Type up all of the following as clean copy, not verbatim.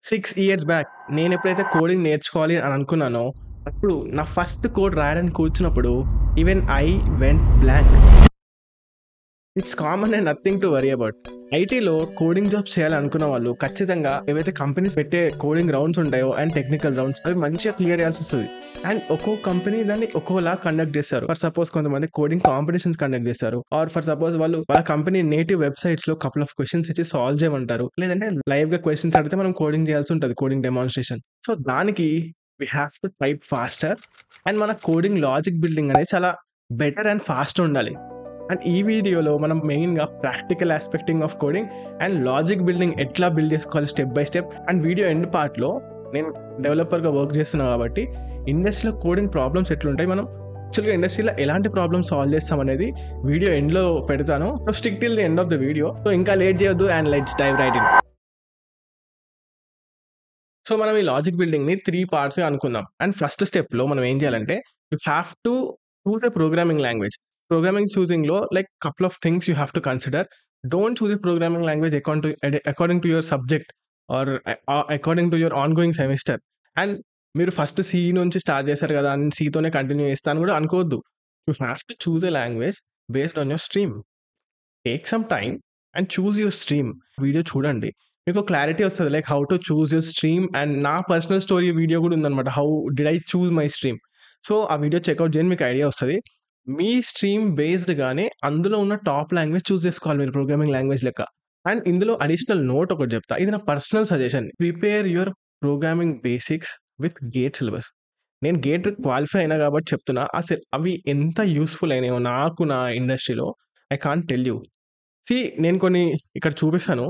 6 years back నేనెప్పుడైతే coding నేర్చుకోవాలి అని అనుకున్నానో, అప్పుడు నా ఫస్ట్ కోడ్ రాయడానికి కూర్చున్నప్పుడు even I went blank. It's common and nothing to worry about. ఐటీలో కోడింగ్ జాబ్స్ చేయాలనుకున్న వాళ్ళు ఖచ్చితంగా ఏవైతే కంపెనీస్ పెట్టే కోడింగ్ రౌండ్స్ ఉంటాయో అండ్ టెక్నికల్ రౌండ్స్ అవి మంచిగా క్లియర్ చేయాల్సి వస్తుంది. అండ్ ఒక్కో కంపెనీ దాన్ని ఒక్కోలా కండక్ట్ చేస్తారు. ఫర్ సపోజ్ కొంతమంది కోడింగ్ కాంపిటీషన్స్ కండక్ట్ చేస్తారు. ఆర్ ఫర్ సపోజ్ వాళ్ళు వాళ్ళ కంపెనీ నేటివ్ వెబ్సైట్స్ లో కపుల్ ఆఫ్ క్వశ్చన్స్ ఇచ్చి సాల్వ్ చేయమంటారు. లేదంటే లైవ్ గా క్వశ్చన్స్ అడిగితే మనం కోడింగ్ చేయాల్సి ఉంటుంది, కోడింగ్ డెమాన్స్ట్రేషన్. సో దానికి we have to type faster and మన కోడింగ్ లాజిక్ బిల్డింగ్ అనేది చాలా బెటర్ అండ్ ఫాస్ట్ ఉండాలి. అండ్ ఈ వీడియోలో మనం మెయిన్గా practical aspects of coding and logic building ఎట్లా బిల్డ్ చేసుకోవాలి step by step. And video end పార్ట్లో నేను డెవలపర్గా వర్క్ చేస్తున్నా కాబట్టి ఇండస్ట్రీలో కోడింగ్ ప్రాబ్లమ్స్ ఎట్లుంటాయి, మనం యాక్చువల్గా ఇండస్ట్రీలో ఎలాంటి ప్రాబ్లమ్స్ సాల్వ్ చేస్తాం అనేది వీడియో ఎండ్లో పెడతాను. So stick till the end of the video. So ఇంకా లేట్ చేయొద్దు and let's dive right in. So మనం ఈ లాజిక్ బిల్డింగ్ని 3 పార్ట్స్గా అనుకుందాం. అండ్ ఫస్ట్ స్టెప్లో మనం ఏం చేయాలంటే you have to choose a programming language. Programming choosing lo, like couple of things you have to consider. Don't choose a programming language according to your subject or according to your ongoing semester. And మీరు first C నుంచి start చేశారు కదా అని సితోనే continue చేస్తాను కూడా అనుకోవద్దు. You have to choose a language based on your stream. Take some time and choose your stream. Video చూడండి, మీకు క్లారిటీ వస్తుంది like how to choose your stream. And నా పర్సనల్ స్టోరీ వీడియో కూడా ఉందన్నమాట, how did I choose my stream. So ఆ video checkout చేయండి, మీకు idea వస్తుంది. మీ స్ట్రీమ్ బేస్డ్గానే అందులో ఉన్న టాప్ లాంగ్వేజ్ చూస్ చేసుకోవాలి మీరు, ప్రోగ్రామింగ్ లాంగ్వేజ్ లెక్క. అండ్ ఇందులో అడిషనల్ నోట్ ఒకటి చెప్తా, ఇది నా personal suggestion. Prepare your programming basics with gate syllabus. నేను గేట్ క్వాలిఫై అయినా కాబట్టి చెప్తున్నా, అసలు అవి ఎంత యూస్ఫుల్ అయినాయో నాకు నా ఇండస్ట్రీలో I can't tell you. See నేను కొన్ని ఇక్కడ చూపిస్తాను,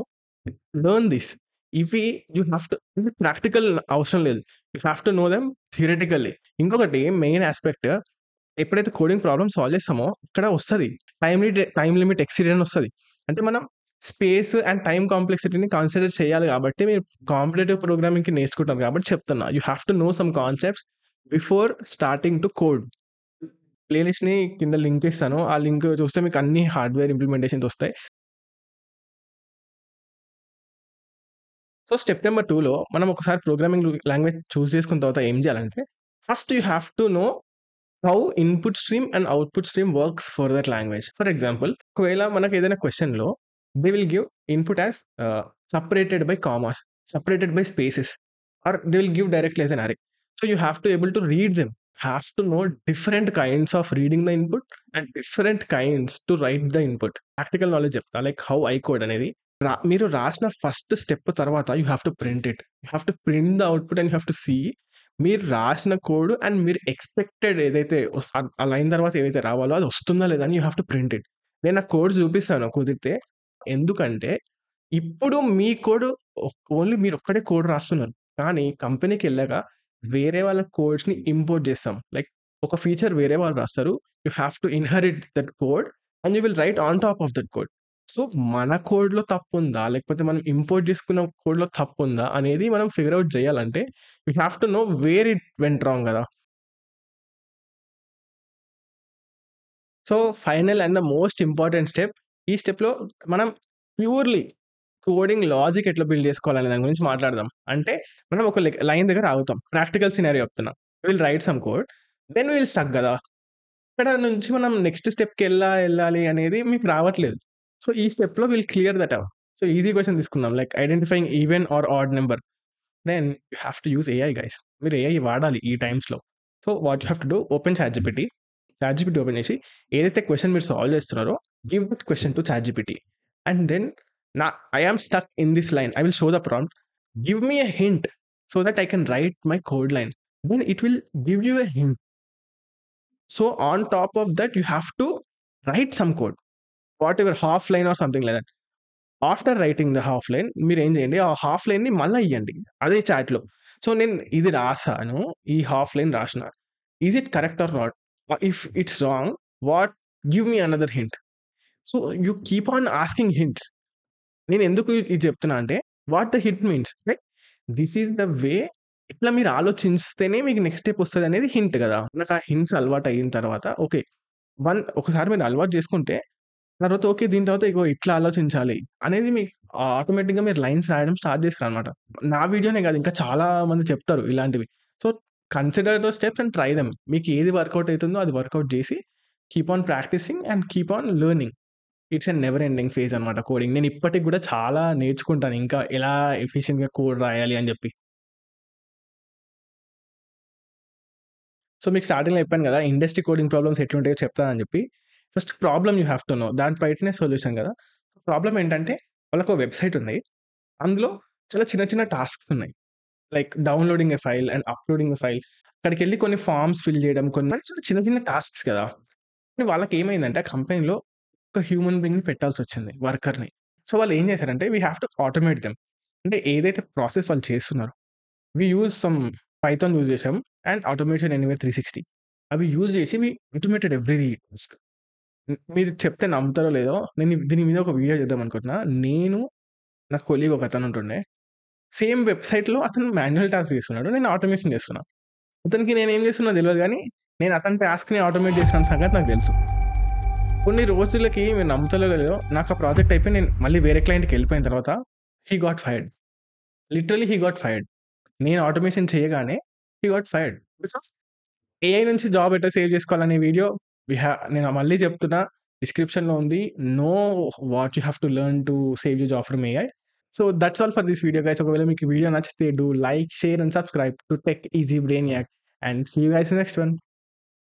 లెర్న్ దిస్. ఇవి యూ హ్యావ్ టు, ప్రాక్టికల్ అవసరం లేదు, you have to know them theoretically. ఇంకొకటి మెయిన్ ఆస్పెక్ట్, ఎప్పుడైతే కోడింగ్ ప్రాబ్లమ్ సాల్వ్ చేస్తామో ఇక్కడ వస్తుంది టైం లిమిట్ ఎక్సీడ్ అని వస్తుంది. అంటే మనం స్పేస్ అండ్ టైం కాంప్లెక్సిటీని కన్సిడర్ చేయాలి కాబట్టి మీరు కాంపిటేటివ్ ప్రోగ్రామింగ్కి నేర్చుకుంటారు కాబట్టి చెప్తున్నా, you have to know some concepts before starting to code. ప్లేలిస్ట్ని కింద లింక్ ఇస్తాను, ఆ లింక్ చూస్తే మీకు అన్ని హార్డ్వేర్ ఇంప్లిమెంటేషన్స్ వస్తాయి. సో స్టెప్ నెంబర్ 2లో మనం ఒకసారి ప్రోగ్రామింగ్ లాంగ్వేజ్ చూస్ చేసుకున్న తర్వాత ఏం చేయాలంటే, first you have to know how input stream and output stream works for that language. For example, ఒకవేళ మనకు ఏదైనా క్వశ్చన్లో they will give input as separated by commas, separated by spaces, or they will give directly as an array. So you have to able to read them, have to know different kinds of reading the input and different kinds to write the input. Practical knowledge చెప్తా, like how I code అనేది. మీరు రాసిన first step తర్వాత you have to print it, you have to print the output and you have to see మీరు రాసిన code and మీరు expected ఏదైతే ఆ లైన్ తర్వాత ఏదైతే రావాలో అది వస్తుందా లేదా అని you have to print it. నేను ఆ కోడ్ చూపిస్తాను కుదిరితే. ఎందుకంటే ఇప్పుడు మీ కోడ్ ఓన్లీ మీరు ఒక్కడే కోడ్ రాస్తున్నారు, కానీ కంపెనీకి వెళ్ళాక వేరే వాళ్ళ కోడ్స్ని ఇంపోర్ట్ చేస్తాం. లైక్ ఒక ఫీచర్ వేరే వాళ్ళు రాస్తారు, you have to inherit that code and you will write on top of that code. So మన కోడ్లో తప్పు ఉందా లేకపోతే మనం ఇంపోర్ట్ చేసుకున్న కోడ్లో తప్పు ఉందా అనేది మనం ఫిగర్ అవుట్ చేయాలంటే you have to know where it went wrong కదా. So final and the most important step, ఈ స్టెప్లో మనం ప్యూర్లీ కోడింగ్ లాజిక్ ఎట్లా బిల్డ్ చేసుకోవాలనే దాని గురించి మాట్లాడదాం. అంటే మనం ఒక లైన్ దగ్గర ఆగుతాం, ప్రాక్టికల్ సినారియో చెప్తున్నా. We'll write some code, then we'll stuck కదా. ఇక్కడ నుంచి మనం నెక్స్ట్ స్టెప్కి వెళ్ళాలి అనేది మీకు రావట్లేదు. సో ఈ స్టెప్లో we'll clear that out. So easy question తీసుకుందాం, like identifying even or odd number. Then you have to use AI guys, మీరు ఏఐ వాడాలి ఈ టైమ్స్లో. So what you have to do, open ChatGPT. ChatGPT open చేసి ఏదైతే question మీరు solve చేస్తున్నారో give that question to ChatGPT. And then I am stuck in this line, I will show the prompt, give me a hint so that I can write my code line. Then it will give you a hint. So on top of that you have to write some code, whatever half line or something like that. After writing the half line మీరు ఏం చేయండి, ఆ half లైన్ని మళ్ళీ ఇయ్యండి అదే చాట్లో. So నేను ఇది రాసాను, ఈ హాఫ్ లైన్ రాసిన, is it correct or not? If it's wrong, what, give me another hint. So you keep on asking hints. నేను ఎందుకు ఇది చెప్తున్నా అంటే, what the hint means, right? This is the way. ఇట్లా మీరు ఆలోచిస్తేనే మీకు నెక్స్ట్ స్టెప్ వస్తుంది అనేది హింట్ కదా. నాకు ఆ హింట్స్ అలవాటు అయిన తర్వాత ఓకే, ఒకసారి మీరు అలవాటు చేసుకుంటే తర్వాత ఓకే. దీని తర్వాత ఇగో ఇట్లా ఆలోచించాలి అనేది మీకు ఆటోమేటిక్‌గా మీరు లైన్స్ రాయడం స్టార్ట్ చేస్తారనమాట. నా వీడియోనే కాదు ఇంకా చాలా మంది చెప్తారు ఇలాంటివి. So, consider those steps and try them. మీకు ఏది వర్కౌట్ అయితుందో అది వర్కౌట్ చేసి keep on practising and keep on learning. It's a never ending phase అనమాట కోడింగ్. నేను ఇప్పటికి కూడా చాలా నేర్చుకుంటాను. ఇంకా ఎలా ఎఫిషియెంట్‌గా కోడ్ రాయాలి అని చెప్పి. సో, మీకు స్టార్టింగ్‌లో చెప్పాను గదా! ఇండస్ట్రీ కోడింగ్ ప్రాబ్లమ్స్ ఎట్లుంటాయో చెప్తానని జెప్పి. First problem you have to know. దాని బయటనే సొల్యూషన్ గదా! ప్రాబ్లమ్ ఏంటంటే వాళ్ళకో వెబ్‌సైట్ ఉంది. అందులో చాలా చిన్న చిన్న టాస్క్స్ ఉన్నాయి. Like downloading a file and uploading a file. అక్కడికెళ్ళి కొన్ని ఫార్మ్స్ ఫిల్ జేయడం కొన్ని చిన్న చిన్న టాస్క్స్ గదా! వాళ్ళకేమైందంటే ఆ కంపెనీలో ఒక హ్యూమన్ బీయింగ్‌ని పెట్టాల్సొచ్చింది వర్కర్‌ని. సో, వాళ్ళు ఏం చేశారంటే we have to automate them. అంటే ఏదైతే ప్రాసెస్ వాళ్ళు చేస్తున్నారో we use some Python use చేసాం అండ్ ఆటోమేషన్ ఎనీవేర్ 360 అవి యూజ్ చేసి వి ఆటోమేటెడ్ ఎవ్రీ టాస్క్. మీరు చెప్తే నమ్ముతారో లేదో నేను దీని మీద ఒక వీడియో చేద్దాం అనుకుంటున్నా. నేను నా కొలీగ్ ఒకతను ఉంటుండే. సేమ్ వెబ్‌సైట్‌లో అతను మాన్యువల్ టాస్క్ చేస్తున్నాడు. నేను ఆటోమేషన్ చేస్తున్నా. అతనికి నేనేం చేస్తున్నానో తెలవదు గానీ, నేను అతని టాస్క్‌ని ఆటోమేట్ చేసిన సంగతి నాకు తెలుసు. కొన్ని రోజులకి మీరు నమ్ముతారో లేదో నాకు ఆ ప్రాజెక్ట్ అయిపోయి నేను మళ్ళీ వేరే క్లయింట్‌కెళ్ళిపోయిన తర్వాత he got fired. Literally he got fired. నేను ఆటోమేషన్ చేయగానే he got fired. Because AI నుంచి జాబ్ ఎట్లా సేవ్ చేసుకోవాలనే వీడియో నేను మళ్ళీ చెప్తున్నా డిస్క్రిప్షన్‌లో ఉంది. Know what you have to learn to save your job from AI. So that's all for this video guys. ఒకవేళ మీకు వీడియో నచ్చితే do like, share and subscribe to Tech Easy Brainiac and see you guys next one.